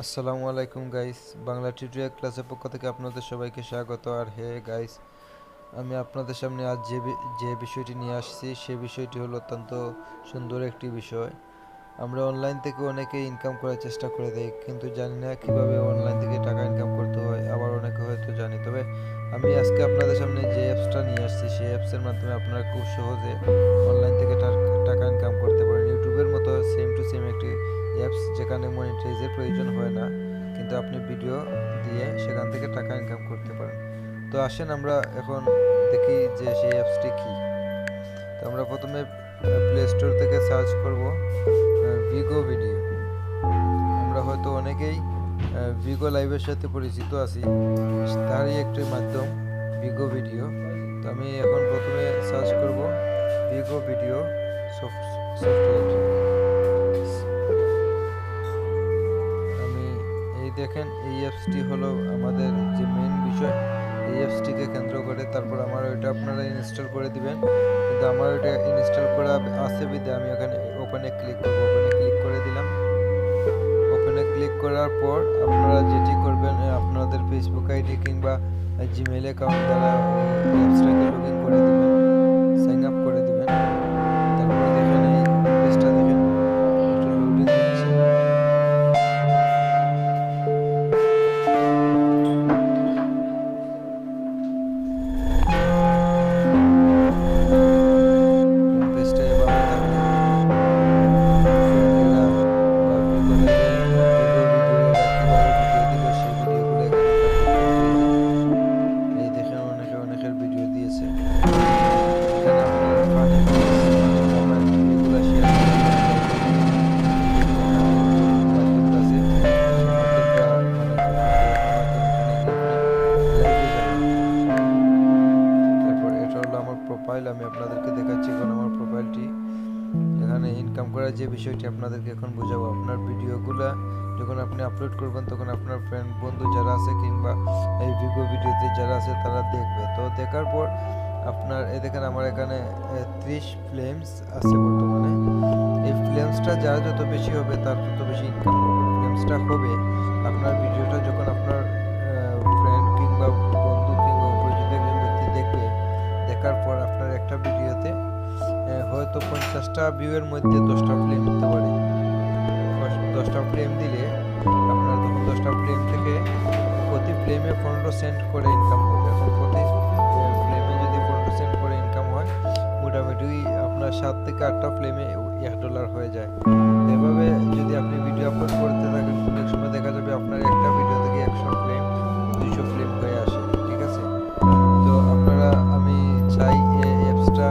আসসালামু আলাইকুম guys, Bangla tutorial ক্লাসের পক্ষ থেকে আপনাদের সবাইকে স্বাগত। আর হে গাইস, আমি আপনাদের সামনে আজ যে বিষয়টি নিয়ে আসছি সে বিষয়টি হলো অত্যন্ত সুন্দর একটি বিষয়। আমরা অনলাইন থেকে অনেকেই ইনকাম করার চেষ্টা করে দেই, কিন্তু জানি না কিভাবে অনলাইন থেকে টাকা ইনকাম করতে হয়। আবার অনেকে হয়তো জানি, তবে আমি আজকে আপনাদের সামনে যে অ্যাপসটা নিয়ে আসছি সেই অ্যাপসের মাধ্যমে আপনারা খুব সহজে অনলাইন থেকে টাকা ইনকাম করতে পারেন। ইউটিউবের মতো সেম টু সেম একটি অ্যাপস, যেখানে মনিটাইজের প্রয়োজন হয় না, কিন্তু আপনি ভিডিও দিয়ে সেখান থেকে টাকা ইনকাম করতে পারেন। তো আসেন আমরা এখন দেখি যে সেই অ্যাপসটি কী। তো আমরা প্রথমে প্লে স্টোর থেকে সার্চ করব ভিগো ভিডিও। আমরা হয়তো অনেকেই ভিগো লাইভের সাথে পরিচিত আছি, তারই একটি মাধ্যম ভিগো ভিডিও। তো আমি এখন প্রথমে সার্চ করব ভিগো ভিডিও সফটওয়্যার। আমি দেখেন এই অ্যাপসটি হলো আমাদের যে মেইন বিষয়। এই অ্যাপসটিকে কেন্দ্র করে তারপর আমার ওইটা আপনারা ইনস্টল করে দিবেন, কিন্তু আমার ওইটা ইনস্টল করা আছে বিধে আমি ওখানে ওপেনে ক্লিক করব। ওপেনে ক্লিক করে দিলাম। ওপেনে ক্লিক করার পর আপনারা যেটি করবেন, আপনাদের ফেসবুক আইডি কিংবা জিমেইল অ্যাকাউন্ট দ্বারা অ্যাপসটাকে লগ ইন করে দিবেন, সাইন আপ করে দিবেন। তারপরে দেখেন এই পেজটা দেখেন একটু লোডিং দিচ্ছে। পেজটা এভাবে থাকবে। ফ্রেন্ডেরা বা ভিগো লাইভের ভিগো ভিডিওরা কীভাবে ভিডিও দিল সেই ভিডিওগুলো এখানে পারফেক্ট করতে। এই দেখেন অনেকের ভিডিও দিয়েছে। এখানে আপনারা ফানি কমেন্ট এগুলো শেয়ার মাধ্যমটা আছে, সেই মাধ্যমটা মানে আপনাদের মাধ্যমে এখানে গিয়ে আপনি লাইভে যাবেন। তারপর এটা হলো আমার প্রোফাইল। আমি আপনাদেরকে দেখাচ্ছি এখন আমার প্রোফাইলটি। এখানে ইনকাম করার যে বিষয়টি আপনাদেরকে এখন বোঝাবো। আপনার ভিডিওগুলো যখন আপনি আপলোড করবেন তখন আপনার ফ্রেন্ড বন্ধু যারা আছে কিংবা এই ভিগো ভিডিওতে যারা আছে তারা দেখবে। তো দেখার পর আপনার দেখেন আমার এখানে 30 ফ্লেমস আছে বর্তমানে। এই ফ্লেমসটা যারা যত বেশি হবে তার তত বেশি ইনকাম হবে। ফ্লেমসটা হবে আপনার ভিডিওটা যখন আপনার ফ্রেন্ড কিংবা বন্ধু কিংবা পরিচিত একজন ব্যক্তি দেখবে। দেখার পর আপনার একটা ভিডিওতে হয়তো 50টা ভিউয়ের মধ্যে 10টা ফ্লেম দিতে পারে। 10টা ফ্লেম দিলে আপনার তখন 10টা ফ্লেম থেকে প্রতি ফ্লেমে 15 সেন্ট করে ইনকাম হবে। এখন প্রতি ফ্লেমে যদি 15 সেন্ট করে ইনকাম হয়, মোটামুটি আপনার 7 থেকে 8টা ফ্লেমে $1 হয়ে যায়। এভাবে যদি আপনি ভিডিও আপলোড করতে থাকেন, অনেক সময় দেখা যাবে আপনার একটা ভিডিও থেকে 100 ফ্লেম 200 ফ্লেম হয়ে আসে। ঠিক আছে, তো আপনারা আমি চাই এই অ্যাপসটা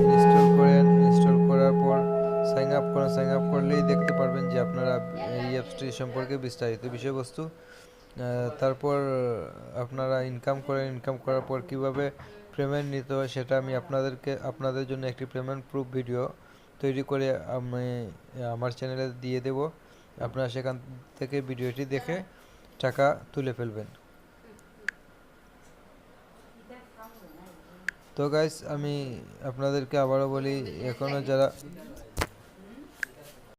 ইনস্টল করেন। ইনস্টল করার পর সাইন আপ করেন। সাইন আপ করলেই দেখতে পারবেন যে আপনারা এই অ্যাপসটি সম্পর্কে বিস্তারিত বিষয়বস্তু। তারপর আপনারা ইনকাম করেন। ইনকাম করার পর কীভাবে পেমেন্ট নিতে হয় সেটা আমি আপনাদের জন্য একটি পেমেন্ট প্রুফ ভিডিও তৈরি করে আমি আমার চ্যানেলে দিয়ে দেব। আপনারা সেখান থেকে ভিডিওটি দেখে টাকা তুলে ফেলবেন। তো গাইস, আমি আপনাদেরকে আবারও বলি, এখনও যারা